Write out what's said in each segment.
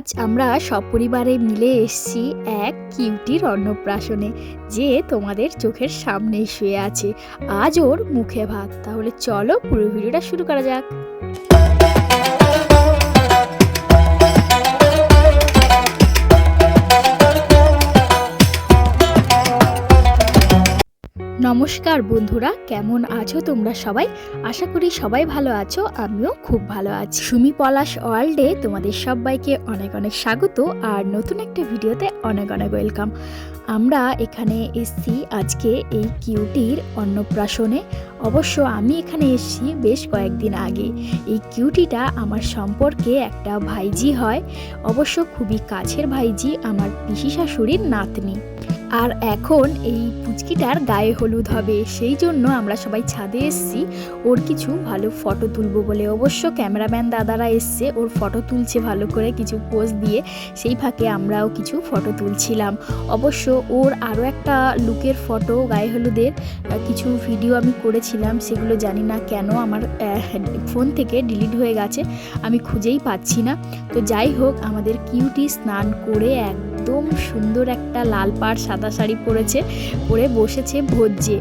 আজ আমরা সপরিবারে মিলে এসেছি এক কিউটির অন্নপ্রাশনে, যে তোমাদের চোখের সামনেই শুয়ে আছে। আজ ওর মুখে ভাত। তাহলে চলো পুরো ভিডিওটা শুরু করা যাক। নমস্কার বন্ধুরা, কেমন আছো তোমরা সবাই? আশা করি সবাই ভালো আছো, আমিও খুব ভালো আছি। সুমি পলাশ ওয়ার্ল্ডে তোমাদের সবাইকে অনেক অনেক স্বাগত আর নতুন একটা ভিডিওতে অনেক অনেক ওয়েলকাম। আমরা এখানে এসেছি আজকে এই কিউটির অন্নপ্রাশনে। অবশ্য আমি এখানে এসেছি বেশ কয়েকদিন আগে। এই কিউটিটা আমার সম্পর্কে একটা ভাইজি হয়, অবশ্য খুবই কাছের ভাইজি, আমার পিসি শাশুড়ির নাতনি। আর এখন এই পুচকিটার গায়ে হলুদ হবে, সেই জন্য আমরা সবাই ছাদে এসেছি ওর কিছু ভালো ফটো তুলবো বলে। অবশ্য ক্যামেরাম্যান দাদারা এসছে, ওর ফটো তুলছে ভালো করে কিছু পোজ দিয়ে, সেই ফাঁকে আমরাও কিছু ফটো তুলছিলাম। অবশ্য ওর আরও একটা লুকের ফটো গায়ে হলুদের কিছু ভিডিও আমি করেছিলাম, সেগুলো জানি না কেন আমার ফোন থেকে ডিলিট হয়ে গেছে, আমি খুঁজেই পাচ্ছি না। তো যাই হোক, আমাদের কিউটি স্নান করে একদম সুন্দর একটা লাল পাড় সাদা শাড়ি পরে বসেছে ভোজ্যে।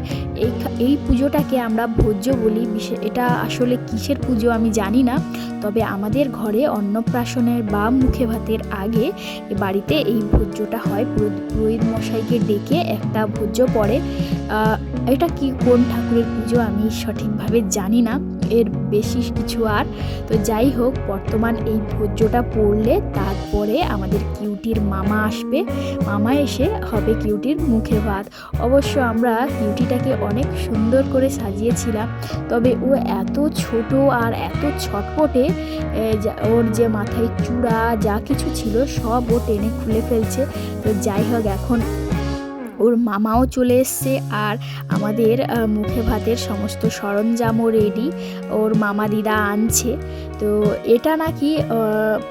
এই পুজোটাকে আমরা ভোজ্য বলি। এটা আসলে কিসের পুজো আমি জানি না, তবে আমাদের ঘরে অন্নপ্রাশনের বা মুখে ভাতের আগে বাড়িতে এই ভোজ্যটা হয়। পুরোহিত মশাইকে ডেকে একটা ভোজ্য পড়ে। এটা কি কোন ঠাকুরের পুজো আমি সঠিকভাবে জানি না, এর বেশি কিছু আর। তো যাই হোক, বর্তমান এই ভোজ্যটা পড়লে তারপরে আমাদের কিউটির মামা আসবে, মামা এসে হবে কিউটির মুখে ভাত। অবশ্য আমরা কিউটিটাকে অনেক সুন্দর করে সাজিয়েছিলাম, তবে ও এত ছোট আর এত ছটপটে, ওর যে মাথায় চূড়া যা কিছু ছিল সব ও টেনে খুলে ফেলছে। তো যাই হোক, এখন ওর মামাও চলে এসছে আর আমাদের মুখে ভাতের সমস্ত সরঞ্জামও রেডি, ওর মামা দিদা আনছে। তো এটা নাকি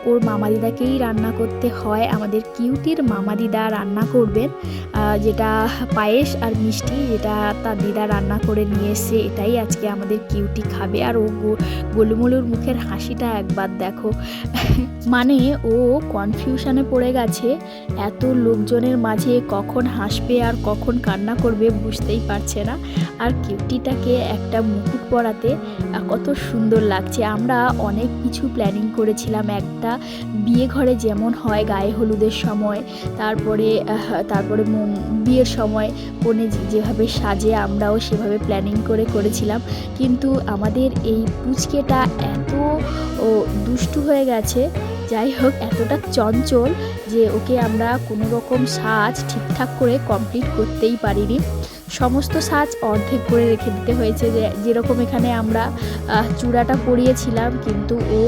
ওর মামা দিদাকেই রান্না করতে হয়, আমাদের কিউটির মামা দিদা রান্না করবেন, যেটা পায়েস আর মিষ্টি, যেটা তার দিদা রান্না করে নিয়ে এসছে, এটাই আজকে আমাদের কিউটি খাবে। আর ও গোলুমলুর মুখের হাসিটা একবার দেখো, মানে ও কনফিউশনে পড়ে গেছে, এত লোকজনের মাঝে কখন হাসবে আর কখন কান্না করবে বুঝতেই পারছে না। আর কিউটিটাকে একটা মুকুট পরাতে কত সুন্দর লাগছে। আমরা অনেক কিছু প্ল্যানিং করেছিলাম, একটা বিয়ে ঘরে যেমন হয় গায়ে হলুদের সময়, তারপরে বিয়ের সময় কনে যেভাবে সাজে আমরাও সেভাবে প্ল্যানিং করেছিলাম। কিন্তু আমাদের এই পুচকেটা এত দুষ্টু হয়ে গেছে, যাই হোক এতটা চঞ্চল যে ওকে আমরা কোনো রকম সাজ ঠিকঠাক করে কমপ্লিট করতেই পারিনি। সমস্ত সাজ অর্ধেক করে রেখে দিতে হয়েছে, যেরকম এখানে আমরা চূড়াটা পরিয়েছিলাম, কিন্তু ও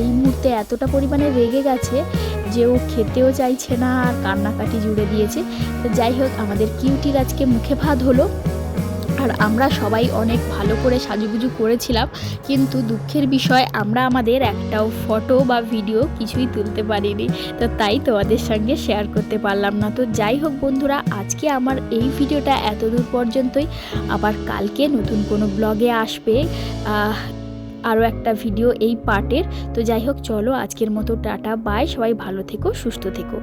এই মুহূর্তে এতটা পরিমাণে রেগে গেছে যে ও খেতেও চাইছে না আর কান্নাকাটি জুড়ে দিয়েছে। তো যাই হোক, আমাদের কিউটির আজকে মুখে ভাত হলো আর আমরা সবাই অনেক ভালো করে সাজুগুজু করেছিলাম, কিন্তু দুঃখের বিষয় আমরা আমাদের একটাও ফটো বা ভিডিও কিছুই তুলতে পারিনি, তো তাই তোমাদের সঙ্গে শেয়ার করতে পারলাম না। তো যাই হোক বন্ধুরা, আজকে আমার এই ভিডিওটা এতদূর পর্যন্তই। আবার কালকে নতুন কোনো ব্লগে আসবে আরও একটা ভিডিও এই পার্টের। তো যাই হোক, চলো আজকের মতো টাটা বাই, সবাই ভালো থেকো, সুস্থ থেকো।